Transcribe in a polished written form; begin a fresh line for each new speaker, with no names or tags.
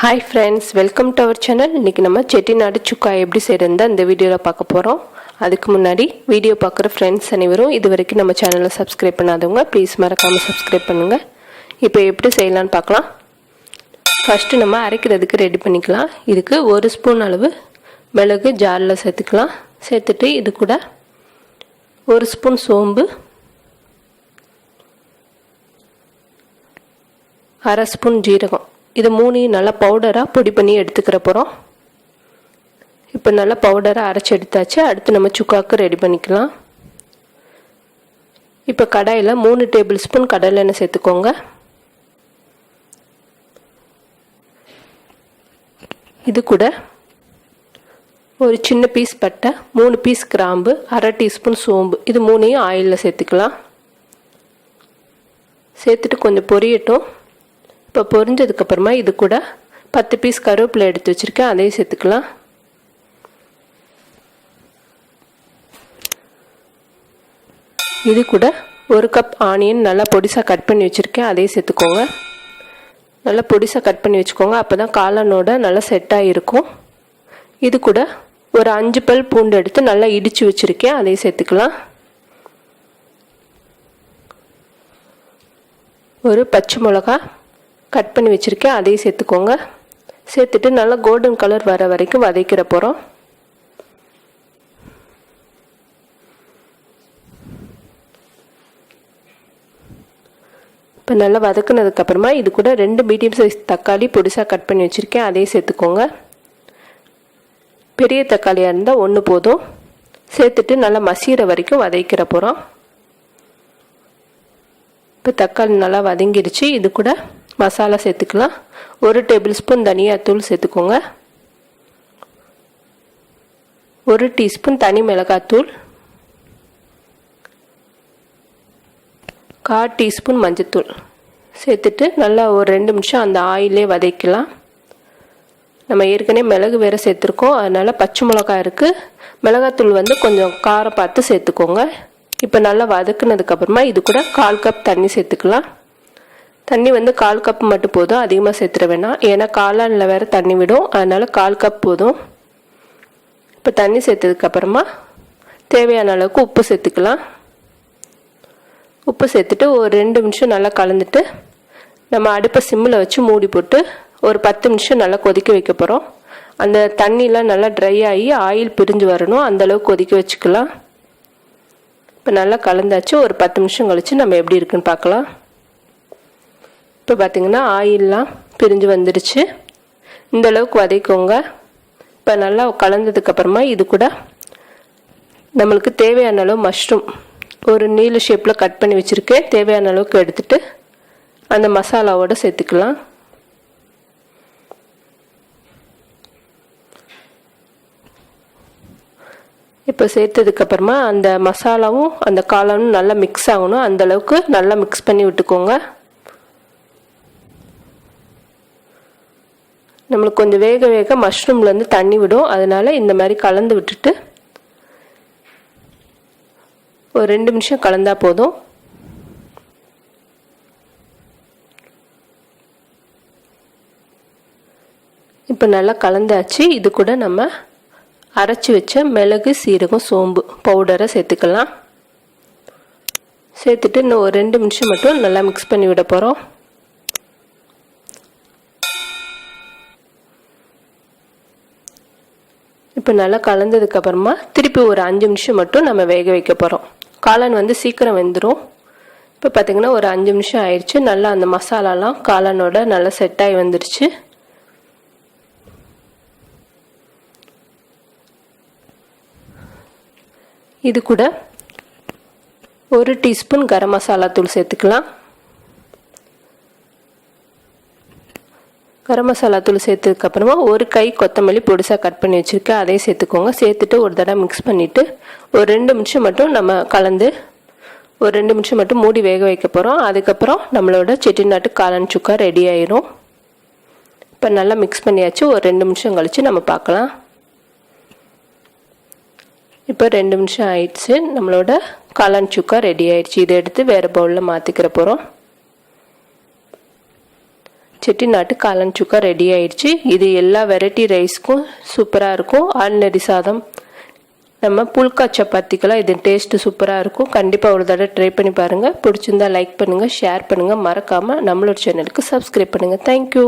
Hi friends, welcome to our channel. இன்னைக்கு நம்ம செட்டிநாடு சுக்கா எப்படி செய்யறதுன்னு இந்த வீடியோல பார்க்க போறோம். அதுக்கு முன்னாடி வீடியோ பார்க்குற फ्रेंड्स அனைவரும் இதுவரைக்கும் நம்ம சேனலை சப்ஸ்கிரைப் பண்ணாதவங்க ப்ளீஸ் மறக்காம சப்ஸ்கிரைப் பண்ணுங்க. இப்போ எப்படி செய்யலாம்னு பார்க்கலாம். ஃபர்ஸ்ட் நம்ம அரைக்கிறதுக்கு ரெடி பண்ணிக்கலாம். இதுக்கு 1 ஸ்பூன் அளவு மிளகு ஜார்ல சேர்த்துக்கலாம். சேர்த்துட்டு இது கூட 1 ஸ்பூன் சோம்பு, 1/2 ஸ்பூன் ஜீரகம், இது மூணையும் நல்லா பவுடராக பொடி பண்ணி எடுத்துக்கிற போகிறோம். இப்போ நல்லா பவுடராக அரைச்சி எடுத்தாச்சு. அடுத்து நம்ம சுக்காவுக்கு ரெடி பண்ணிக்கலாம். இப்போ கடாயில் 3 டேபிள் ஸ்பூன் கடலை எண்ணெய் சேர்த்துக்கோங்க. இது கூட ஒரு சின்ன பீஸ் பட்டை, 3 பீஸ் கிராம்பு, 1/2 டீஸ்பூன் சோம்பு, இது மூணையும் ஆயிலில் சேர்த்துக்கலாம். சேர்த்துட்டு கொஞ்சம் பொரியட்டும். இப்போ பொரிஞ்சதுக்கப்புறமா இது கூட 10 பீஸ் கருவேப்பிலை எடுத்து வச்சுருக்கேன், அதையும் சேர்த்துக்கலாம். இது கூட 1 கப் ஆனியன் நல்லா பொடிசாக கட் பண்ணி வச்சுருக்கேன், அதையும் சேர்த்துக்கோங்க. நல்லா பொடிசாக கட் பண்ணி வச்சுக்கோங்க, அப்போ தான் காளானோட நல்லா செட்டாக இருக்கும். இது கூட ஒரு 5 பல் பூண்டு எடுத்து நல்லா இடித்து வச்சுருக்கேன், அதையும் சேர்த்துக்கலாம். ஒரு பச்சை மிளகா கட் பண்ணி வச்சுருக்கேன், அதையும் சேர்த்துக்கோங்க. சேர்த்துட்டு நல்லா கோல்டன் கலர் வர வரைக்கும் வதக்கிற போகிறோம். இப்போ நல்லா வதக்குனதுக்கப்புறமா இது கூட 2 மீடியம் சைஸ் தக்காளி பொடிசாக கட் பண்ணி வச்சுருக்கேன், அதையும் சேர்த்துக்கோங்க. பெரிய தக்காளியாக இருந்தால் 1 போதும். சேர்த்துட்டு நல்லா மசிகிற வரைக்கும் வதக்கிற போகிறோம். இப்போ தக்காளி நல்லா வதங்கிடுச்சு. இது கூட மசாலா சேர்த்துக்கலாம். 1 டேபிள் ஸ்பூன் தனியாத்தூள் சேர்த்துக்கோங்க. 1 டீஸ்பூன் தனி மிளகாத்தூள், 1/4 டீஸ்பூன் மஞ்சத்தூள் சேர்த்துட்டு நல்லா ஒரு 2 நிமிஷம் அந்த ஆயிலே வதக்கலாம். நம்ம ஏற்கனவே மிளகு வேறு சேர்த்துருக்கோம், அதனால் பச்சை மிளகா இருக்குது. மிளகாத்தூள் கொஞ்சம் காரம் பார்த்து சேர்த்துக்கோங்க. இப்போ நல்லா வதக்குனதுக்கப்புறமா இது கூட 1/4 கப் தண்ணி சேர்த்துக்கலாம். தண்ணி 1/4 கப் மட்டும் போதும், அதிகமாக சேர்த்துட வேணாம், ஏன்னா காளானில் வேறு தண்ணி விடும், அதனால் 1/4 கப் போதும். இப்போ தண்ணி சேர்த்ததுக்கப்புறமா தேவையான அளவுக்கு உப்பு சேர்த்துக்கலாம். உப்பு சேர்த்துட்டு ஒரு 2 நிமிஷம் நல்லா கலந்துட்டு நம்ம அடுப்பை சிம்மில் வச்சு மூடி போட்டு ஒரு 10 நிமிஷம் நல்லா கொதிக்க வைக்க போகிறோம். அந்த தண்ணிலாம் நல்லா ட்ரை ஆகி ஆயில் பிரிஞ்சு வரணும், அந்தளவுக்கு கொதிக்க வச்சுக்கலாம். இப்போ நல்லா கலந்தாச்சு. ஒரு 10 நிமிஷம் கழித்து நம்ம எப்படி இருக்குன்னு பார்க்கலாம். இப்போ பார்த்திங்கன்னா ஆயிலெலாம் பிரிஞ்சு வந்துடுச்சு. இந்த அளவுக்கு வதக்கிக்கோங்க. இப்போ நல்லா கலந்ததுக்கப்புறமா இது கூட நம்மளுக்கு தேவையான அளவு மஷ்ரூம் ஒரு நீல ஷேப்பில் கட் பண்ணி வச்சுருக்கேன், தேவையான அளவுக்கு எடுத்துகிட்டு அந்த மசாலாவோடு சேர்த்துக்கலாம். இப்போ சேர்த்ததுக்கப்புறமா அந்த மசாலாவும் அந்த காளானும் நல்லா மிக்ஸ் ஆகணும், அந்தளவுக்கு நல்லா மிக்ஸ் பண்ணி விட்டுக்கோங்க. நம்மளுக்கு கொஞ்சம் வேக வேக மஷ்ரூம்லேருந்து தண்ணி விடும், அதனால் இந்த மாதிரி கலந்து விட்டுட்டு ஒரு 2 நிமிஷம் கலந்தால் போதும். இப்போ நல்லா கலந்தாச்சு. இது கூட நம்ம அரைச்சி வச்ச மிளகு சீரகம் சோம்பு பவுடரை சேர்த்துக்கலாம். சேர்த்துட்டு இன்னும் ஒரு 2 நிமிஷம் மட்டும் நல்லா மிக்ஸ் பண்ணி விட போகிறோம். இப்போ நல்லா கலந்ததுக்கப்புறமா திருப்பி ஒரு 5 நிமிஷம் மட்டும் நம்ம வேக வைக்க போகிறோம். காளான் சீக்கிரம் வெந்துடும். இப்போ பார்த்திங்கன்னா ஒரு 5 நிமிஷம் ஆயிடுச்சு. நல்லா அந்த மசாலாலாம் காளானோட நல்லா செட் ஆகி வந்துடுச்சு. இது கூட 1 டீஸ்பூன் கரம் மசாலா தூள் சேர்த்துக்கலாம். கரம் மசாலா தூள் சேர்த்ததுக்கப்புறமா ஒரு கை கொத்தமல்லி பொடிசாக கட் பண்ணி வச்சுருக்கேன், அதையும் சேர்த்துக்கோங்க. சேர்த்துட்டு ஒரு தடவை மிக்ஸ் பண்ணிவிட்டு ஒரு 2 நிமிஷம் மட்டும் நம்ம கலந்து ஒரு 2 நிமிஷம் மட்டும் மூடி வேக வைக்க போகிறோம். அதுக்கப்புறம் நம்மளோட செட்டிநாட்டு காளான் சுக்கா ரெடி ஆயிரும். இப்போ நல்லா மிக்ஸ் பண்ணியாச்சு. ஒரு 2 நிமிஷம் கழித்து நம்ம பார்க்கலாம். இப்போ 2 நிமிஷம் ஆயிடுச்சு. நம்மளோட காளான் சுக்கா ரெடி ஆயிடுச்சு. இதை எடுத்து வேறு பவுலில் மாற்றிக்கிற போகிறோம். செட்டிநாட்டு காளான் சுக்கா ரெடி ஆயிடுச்சு. இது எல்லா வெரைட்டி ரைஸ்க்கும் சூப்பராக இருக்கும். ஆர்டினரி சாதம், நம்ம புல்கா சப்பாத்திக்கெல்லாம் இது டேஸ்ட்டு சூப்பராக இருக்கும். கண்டிப்பாக ஒரு தடவை ட்ரை பண்ணி பாருங்கள். பிடிச்சிருந்தா லைக் பண்ணுங்கள், ஷேர் பண்ணுங்கள், மறக்காமல் நம்மளோட சேனலுக்கு சப்ஸ்கிரைப் பண்ணுங்கள். தேங்க்யூ.